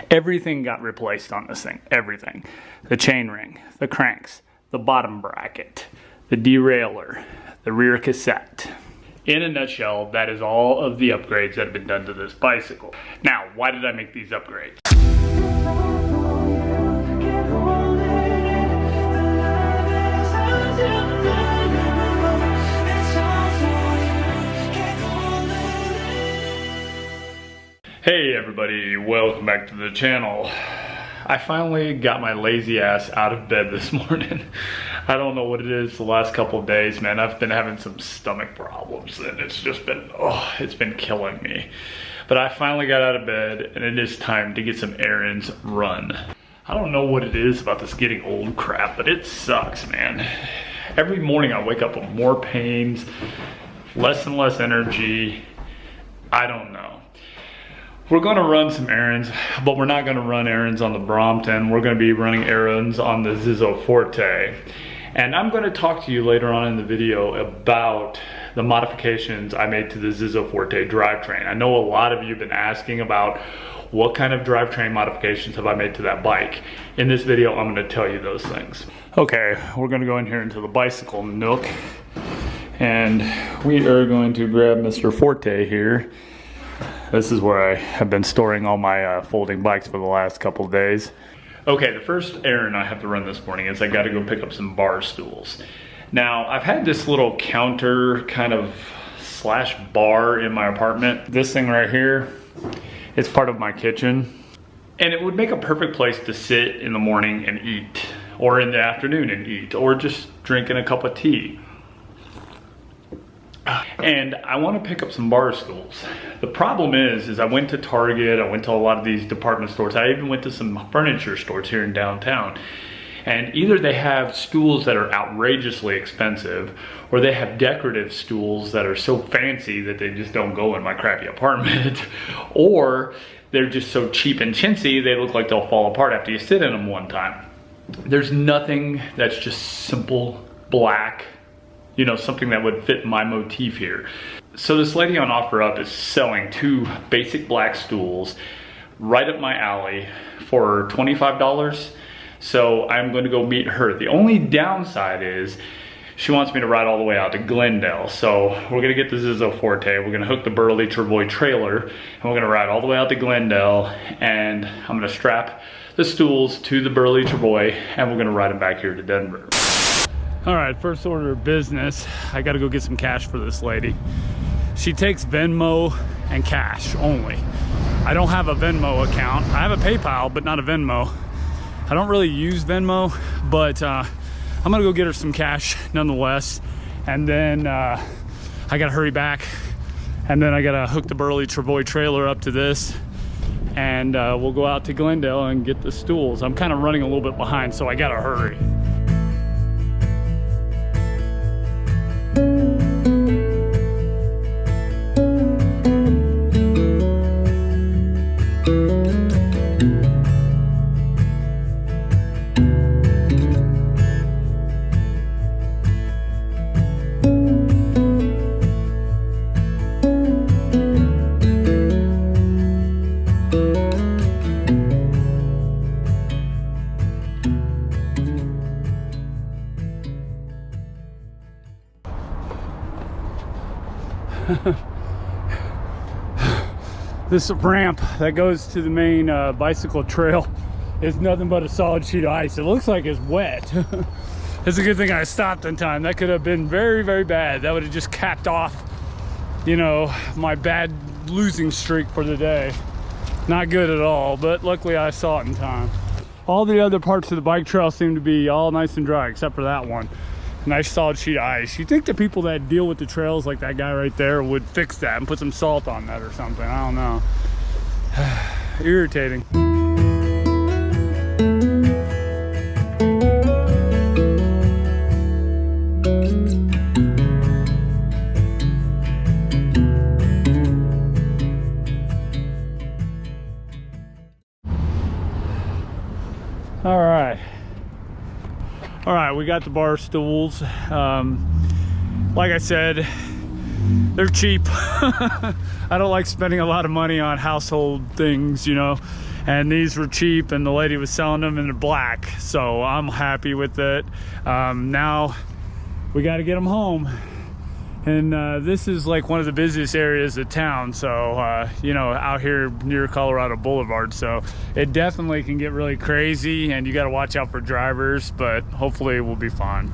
Everything got replaced on this thing, everything. The chain ring, the cranks, the bottom bracket, the derailleur, the rear cassette. In a nutshell, that is all of the upgrades that have been done to this bicycle. Now, why did I make these upgrades? Hey everybody, welcome back to the channel. I finally got my lazy ass out of bed this morning. I don't know what it is the last couple of days, man. I've been having some stomach problems and it's just been, it's been killing me. But I finally got out of bed and it is time to get some errands run. I don't know what it is about this getting old crap, but it sucks, man. Every morning I wake up with more pains, less and less energy. I don't know. We're going to run some errands, but we're not going to run errands on the Brompton. We're going to be running errands on the Zizzo Forte. And I'm going to talk to you later on in the video about the modifications I made to the Zizzo Forte drivetrain. I know a lot of you have been asking about what kind of drivetrain modifications have I made to that bike. In this video, I'm going to tell you those things. Okay, we're going to go in here into the bicycle nook. And we are going to grab Mr. Forte here. This is where I have been storing all my folding bikes for the last couple of days. Okay, the first errand I have to run this morning is I got to go pick up some bar stools. Now, I've had this little counter kind of slash bar in my apartment. This thing right here, it's part of my kitchen. And it would make a perfect place to sit in the morning and eat, or in the afternoon and eat, or just drinking a cup of tea. And I want to pick up some bar stools. The problem is I went to Target, I went to a lot of these department stores, I even went to some furniture stores here in downtown. And either they have stools that are outrageously expensive, or they have decorative stools that are so fancy that they just don't go in my crappy apartment, or they're just so cheap and chintzy they look like they'll fall apart after you sit in them one time. There's nothing that's just simple black, you know, something that would fit my motif here. So this lady on OfferUp is selling two basic black stools right up my alley for $25. So I'm going to go meet her. The only downside is she wants me to ride all the way out to Glendale. So we're gonna get the Zizzo Forte, we're gonna hook the Burley Travoy trailer, and we're gonna ride all the way out to Glendale, and I'm gonna strap the stools to the Burley Travoy, and we're gonna ride them back here to Denver. All right, first order of business, I gotta go get some cash for this lady. She takes Venmo and cash only. I don't have a Venmo account. I have a PayPal, but not a Venmo. I don't really use Venmo, but I'm gonna go get her some cash nonetheless. And then I gotta hurry back. And then I gotta hook the Burley Travoy trailer up to this. And we'll go out to Glendale and get the stools. I'm kind of running a little bit behind, so I gotta hurry. This ramp that goes to the main bicycle trail is nothing but a solid sheet of ice. It looks like it's wet. It's a good thing I stopped in time. That could have been very, very bad. That would have just capped off, you know, my bad losing streak for the day. Not good at all, but luckily I saw it in time. All the other parts of the bike trail seem to be all nice and dry, except for that one. Nice solid sheet of ice. You'd think the people that deal with the trails, like that guy right there, would fix that and put some salt on that or something. I don't know. Irritating. All right, we got the bar stools. Like I said, they're cheap. I don't like spending a lot of money on household things, you know, and these were cheap, and the lady was selling them in the black, so I'm happy with it. Now we got to get them home. And this is like one of the busiest areas of town, so you know, out here near Colorado Boulevard, so it definitely can get really crazy, and you got to watch out for drivers, but hopefully it will be fun.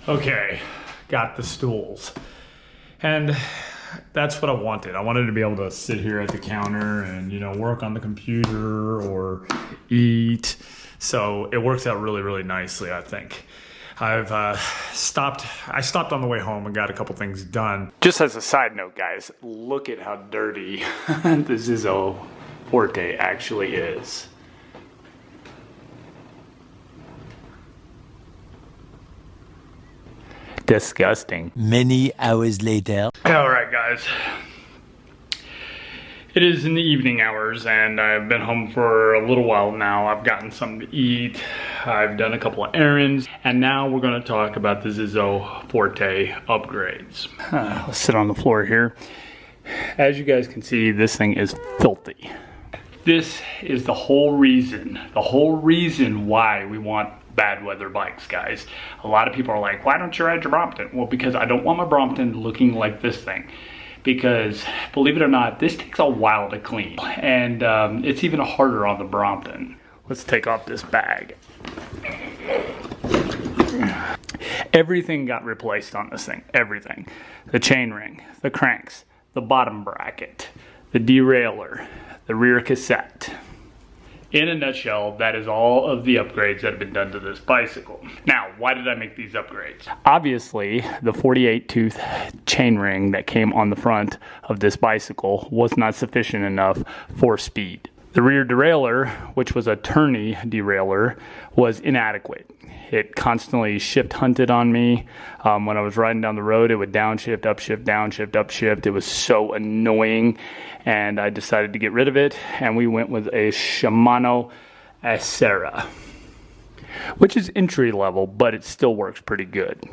Okay, got the stools, and that's what I wanted. I wanted to be able to sit here at the counter and, you know, work on the computer or eat. So it works out really, really nicely, I think. I stopped on the way home and got a couple things done. Just as a side note, guys, look at how dirty the Zizzo Forte actually is. Disgusting. Many hours later. All right, guys. It is in the evening hours, and I've been home for a little while now. I've gotten something to eat. I've done a couple of errands, and now we're going to talk about the Zizzo Forte upgrades. Let's sit on the floor here. As you guys can see, this thing is filthy. This is the whole reason why we want bad weather bikes, guys. A lot of people are like, why don't you ride your Brompton? Well, because I don't want my Brompton looking like this thing. Because, believe it or not, this takes a while to clean. And it's even harder on the Brompton. Let's take off this bag. Everything got replaced on this thing, everything. The chainring, the cranks, the bottom bracket, the derailleur, the rear cassette. In a nutshell, that is all of the upgrades that have been done to this bicycle. Now, why did I make these upgrades? Obviously, the 48 tooth chainring that came on the front of this bicycle was not sufficient enough for speed. The rear derailleur, which was a tourney derailleur, was inadequate. It constantly shift hunted on me. When I was riding down the road, it would downshift, upshift, downshift, upshift. It was so annoying, and I decided to get rid of it, and we went with a Shimano Acera, which is entry level, but it still works pretty good.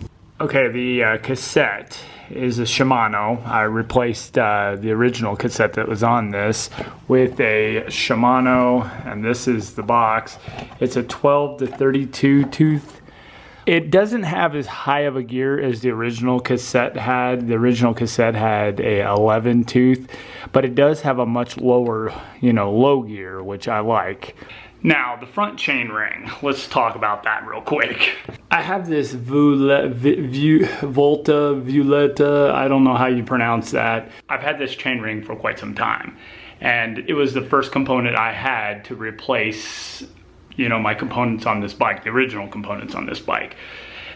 Okay, the cassette is a Shimano. I replaced the original cassette that was on this with a Shimano, and this is the box. It's a 12 to 32 tooth. It doesn't have as high of a gear as the original cassette had. The original cassette had a 11 tooth, but it does have a much lower, low gear, which I like. Now, the front chain ring, let's talk about that real quick. I have this Violetta, I don't know how you pronounce that. I've had this chain ring for quite some time, and it was the first component I had to replace, my components on this bike, the original components on this bike.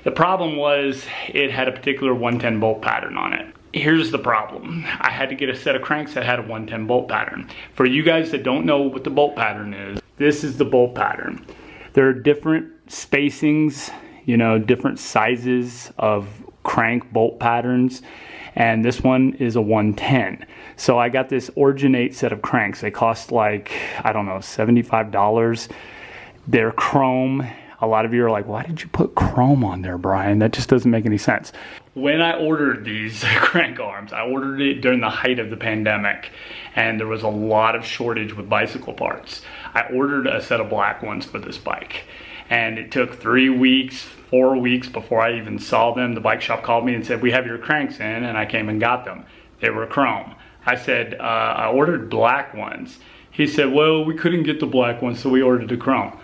The problem was it had a particular 110 bolt pattern on it. Here's the problem. I had to get a set of cranks that had a 110 bolt pattern. For you guys that don't know what the bolt pattern is, this is the bolt pattern. There are different spacings, you know, different sizes of crank bolt patterns, and this one is a 110. So I got this Originate set of cranks. They cost like, I don't know, $75. They're chrome. A lot of you are like, why did you put chrome on there, Brian? That just doesn't make any sense. When I ordered these crank arms, I ordered it during the height of the pandemic, and there was a lot of shortage with bicycle parts. I ordered a set of black ones for this bike, and it took 3 weeks, 4 weeks before I even saw them. The bike shop called me and said, we have your cranks in, and I came and got them. They were chrome. I said, I ordered black ones. He said, well, we couldn't get the black ones, so we ordered the chrome.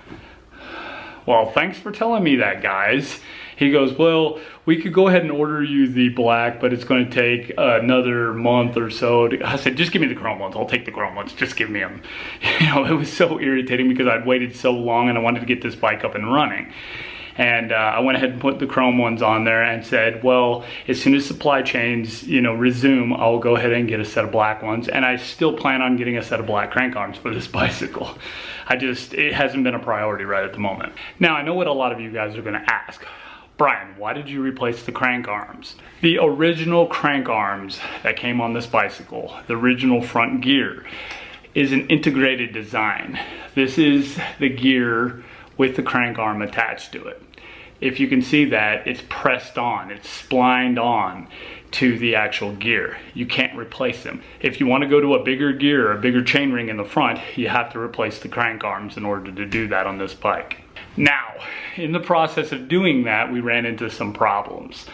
Well, thanks for telling me that, guys. He goes, well, we could go ahead and order you the black, but it's going to take another month or so. I said, just give me the chrome ones. I'll take the chrome ones. Just give me them. You know, it was so irritating because I'd waited so long and I wanted to get this bike up and running. And I went ahead and put the chrome ones on there and said, well, as soon as supply chains, you know, resume, I'll go ahead and get a set of black ones. And I still plan on getting a set of black crank arms for this bicycle. It hasn't been a priority right at the moment. Now, I know what a lot of you guys are gonna ask. Brian, why did you replace the crank arms? The original crank arms that came on this bicycle, the original front gear, is an integrated design. This is the gear with the crank arm attached to it. If you can see that, it's pressed on, it's splined on to the actual gear. You can't replace them. If you want to go to a bigger gear or a bigger chainring in the front, you have to replace the crank arms in order to do that on this bike. Now, in the process of doing that, we ran into some problems.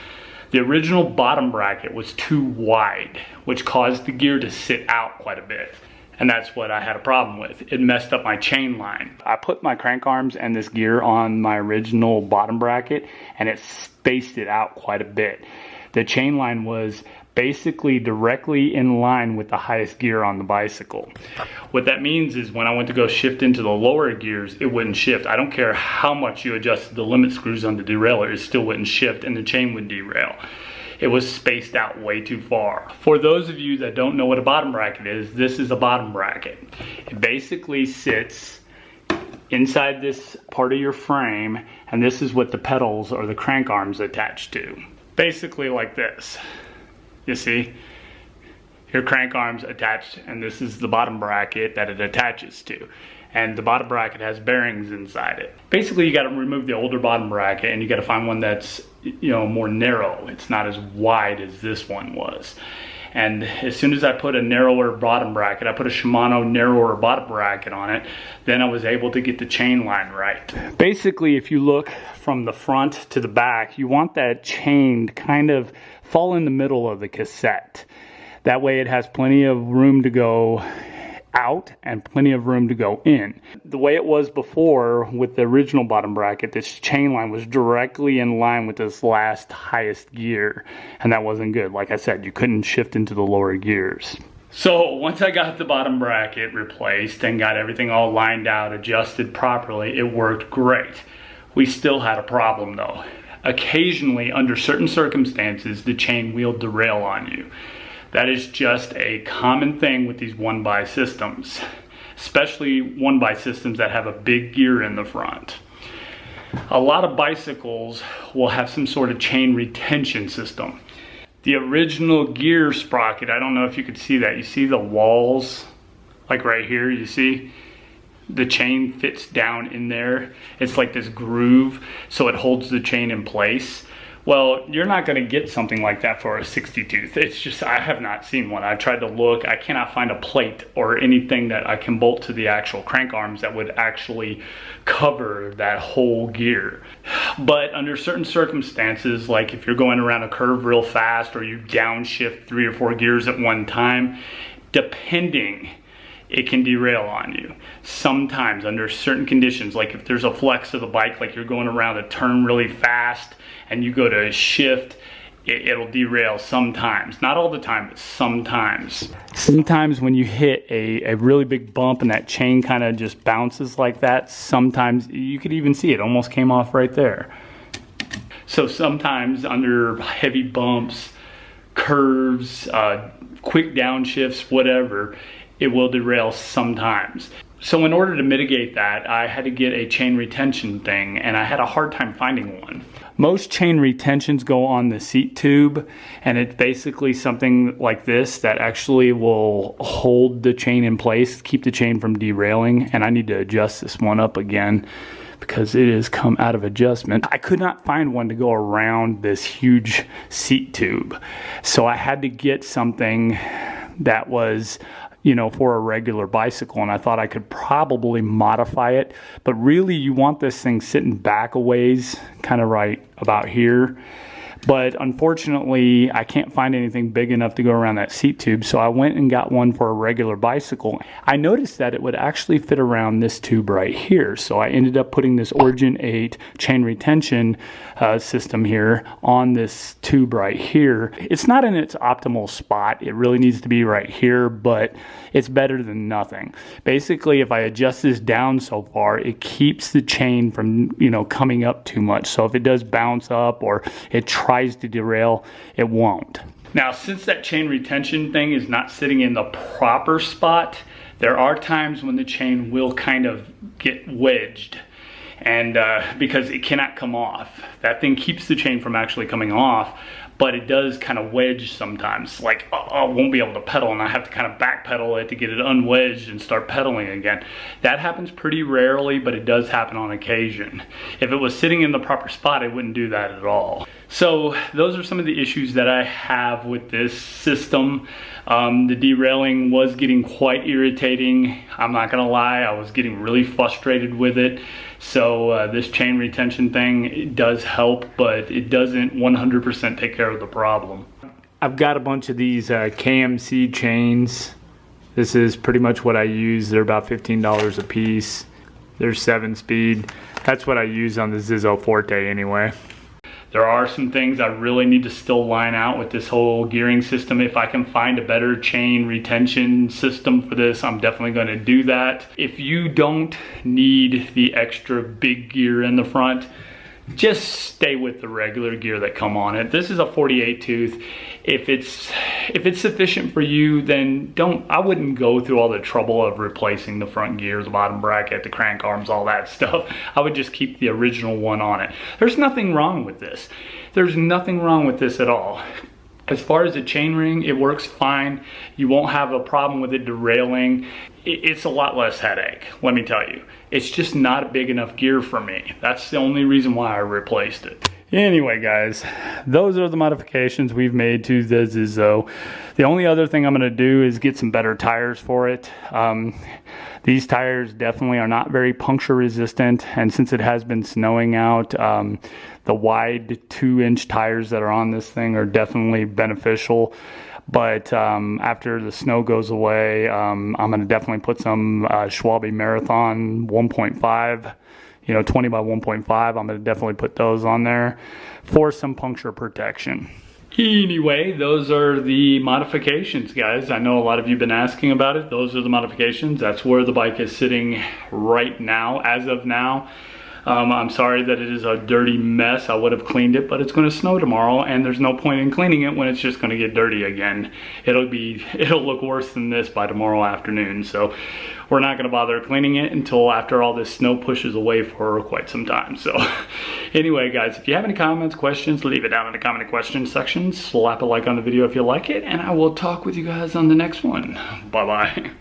The original bottom bracket was too wide, which caused the gear to sit out quite a bit. And that's what I had a problem with. It messed up my chain line. I put my crank arms and this gear on my original bottom bracket, and it spaced it out quite a bit. The chain line was basically directly in line with the highest gear on the bicycle. What that means is when I went to go shift into the lower gears, it wouldn't shift. I don't care how much you adjusted the limit screws on the derailleur, it still wouldn't shift and the chain would derail. It was spaced out way too far. For those of you that don't know what a bottom bracket is, this is a bottom bracket. It basically sits inside this part of your frame, and this is what the pedals or the crank arms attach to. Basically like this. You see? Your crank arms attached, and this is the bottom bracket that it attaches to. And the bottom bracket has bearings inside it. Basically, you got to remove the older bottom bracket and you got to find one that's, you know, more narrow. It's not as wide as this one was. And as soon as I put a narrower bottom bracket, I put a Shimano narrower bottom bracket on it, then I was able to get the chain line right. Basically, if you look from the front to the back, you want that chain to kind of fall in the middle of the cassette. That way it has plenty of room to go out and plenty of room to go in. The way it was before with the original bottom bracket, this chain line was directly in line with this last highest gear, and that wasn't good. Like I said, you couldn't shift into the lower gears. So once I got the bottom bracket replaced and got everything all lined out, adjusted properly, it worked great. We still had a problem though. Occasionally, under certain circumstances, the chain will derail on you. That is just a common thing with these 1x systems, especially 1x systems that have a big gear in the front. A lot of bicycles will have some sort of chain retention system. The original gear sprocket, I don't know if you could see that. You see the walls, like right here, you see? The chain fits down in there. It's like this groove, so it holds the chain in place. Well, you're not going to get something like that for a 60 tooth. It's just, I have not seen one. I've tried to look. I cannot find a plate or anything that I can bolt to the actual crank arms that would actually cover that whole gear. But under certain circumstances, like if you're going around a curve real fast or you downshift 3 or 4 gears at one time, depending, it can derail on you. Sometimes under certain conditions, like if there's a flex of the bike, like you're going around a turn really fast and you go to shift, it'll derail sometimes. Not all the time, but sometimes. Sometimes when you hit a really big bump and that chain kind of just bounces like that, sometimes you could even see it almost came off right there. So sometimes under heavy bumps, curves, quick downshifts, whatever, it will derail sometimes. So in order to mitigate that, I had to get a chain retention thing, and I had a hard time finding one. Most chain retentions go on the seat tube, and it's basically something like this that actually will hold the chain in place, keep the chain from derailing. And I need to adjust this one up again because it has come out of adjustment. I could not find one to go around this huge seat tube. So I had to get something that was, you know, for a regular bicycle, and I thought I could probably modify it, but really you want this thing sitting back a ways, kind of right about here. But unfortunately, I can't find anything big enough to go around that seat tube, so I went and got one for a regular bicycle. I noticed that it would actually fit around this tube right here, so I ended up putting this Origin 8 chain retention system here on this tube right here. It's not in its optimal spot. It really needs to be right here, but it's better than nothing. Basically, if I adjust this down so far, it keeps the chain from, you know, coming up too much. So if it does bounce up or it tries to derail, it won't. Now, since that chain retention thing is not sitting in the proper spot, there are times when the chain will kind of get wedged, and because it cannot come off. That thing keeps the chain from actually coming off, but it does kind of wedge sometimes. Like, I won't be able to pedal, and I have to kind of back pedal it to get it unwedged and start pedaling again. That happens pretty rarely, but it does happen on occasion. If it was sitting in the proper spot, it wouldn't do that at all. So those are some of the issues that I have with this system. The derailing was getting quite irritating. I'm not gonna lie, I was getting really frustrated with it. So this chain retention thing, it does help, but it doesn't 100% take care of the problem. I've got a bunch of these KMC chains. This is pretty much what I use. They're about $15 a piece. They're 7-speed. That's what I use on the Zizzo Forte anyway. There are some things I really need to still line out with this whole gearing system. If I can find a better chain retention system for this, I'm definitely going to do that. If you don't need the extra big gear in the front, just stay with the regular gear that come on it. This is a 48 tooth. If it's sufficient for you, then I wouldn't go through all the trouble of replacing the front gear, the bottom bracket, the crank arms, all that stuff. I would just keep the original one on it. There's nothing wrong with this. There's nothing wrong with this at all. As far as the chain ring, it works fine. You won't have a problem with it derailing. It's a lot less headache, let me tell you. It's just not big enough gear for me. That's the only reason why I replaced it. Anyway, guys, those are the modifications we've made to the Zizzo. The only other thing I'm gonna do is get some better tires for it. These tires definitely are not very puncture resistant, and since it has been snowing out, the wide 2-inch tires that are on this thing are definitely beneficial. But after the snow goes away, I'm going to definitely put some Schwalbe Marathon 1.5, you know, 20 by 1.5. I'm going to definitely put those on there for some puncture protection. Anyway, those are the modifications, guys. I know a lot of you have been asking about it. Those are the modifications. That's where the bike is sitting right now, as of now. I'm sorry that it is a dirty mess. I would have cleaned it, but it's going to snow tomorrow, and there's no point in cleaning it when it's just going to get dirty again. It'll look worse than this by tomorrow afternoon. So we're not going to bother cleaning it until after all this snow pushes away for quite some time. So anyway, guys, if you have any comments, questions, leave it down in the comment question section. Slap a like on the video if you like it, and I will talk with you guys on the next one. Bye-bye.